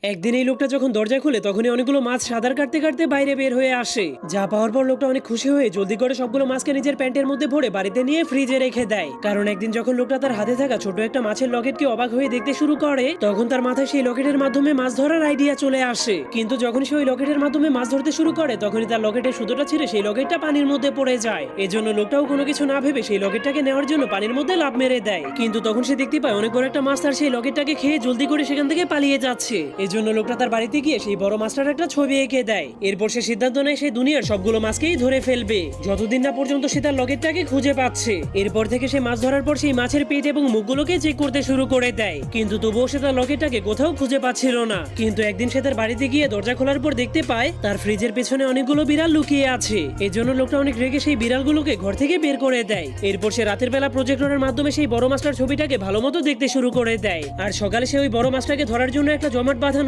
একদিন এই লোকটা যখন দরজা খুলে তখনই অনেকগুলো মাছ সাঁতার কাটতে কাটতে বাইরে বের হয়ে আসে। যা পাওয়ার পর লোকটা অনেক খুশি হয়ে জলদি করে সবগুলো মাছকে নিজের প্যান্টের মধ্যে ভরে বাড়িতে নিয়ে ফ্রিজে রেখে দেয়। কারণ একদিন যখন লোকটা তার হাতে থাকা ছোট একটা মাছের লকেটকে অবাক হয়ে দেখতে শুরু করে তখন তার মাথায় সেই লকেটের মাধ্যমে মাছ ধরার আইডিয়া চলে আসে। কিন্তু যখন সে ওই লকেটের মাধ্যমে মাছ ধরতে শুরু করে তখনই তার লকেটের সুতোটা ছিঁড়ে সেই লকেটটা পানির মধ্যে পড়ে যায়। এজন্য লোকটাও কোনো কিছু না ভেবে সেই লকেটটাকে নেওয়ার জন্য পানির মধ্যে লাফ মেরে দেয়। কিন্তু তখন সে দেখতে পায় অনেক বড় একটা মাছ তার সেই লকেটটাকে খেয়ে জলদি করে সেখান থেকে পালিয়ে যাচ্ছে। এজন্য লোকটা তার বাড়িতে গিয়ে সেই বড় মাছটার একটা ছবি এঁকে দেয়। এরপর সে সিদ্ধান্ত নেয় সেই দুনিয়ার সবগুলো মাছকেই ধরে ফেলবে যতদিন না পর্যন্ত সে তার লকেটটাকে খুঁজে পাচ্ছে। এরপর থেকে সে মাছ ধরার পর সেই মাছের পেট এবং মুখগুলোকে চেক করতে শুরু করে দেয়, কিন্তু তবুও সে তার লকেটটাকে কোথাও খুঁজে পাচ্ছিল না। কিন্তু একদিন সে তার বাড়িতে গিয়ে দরজা খোলার পর দেখতে পায় তার ফ্রিজের পেছনে অনেকগুলো বিড়াল লুকিয়ে আছে। এজন্য লোকটা অনেক রেগে সেই বিড়ালগুলোকে ঘর থেকে বের করে দেয়। এরপর সে রাতের বেলা প্রজেক্টরের মাধ্যমে সেই বড় মাছটার ছবিটাকে ভালো মতো দেখতে শুরু করে দেয়। আর সকালে সে ওই বড় মাছটাকে ধরার জন্য একটা জমাট বাঁধা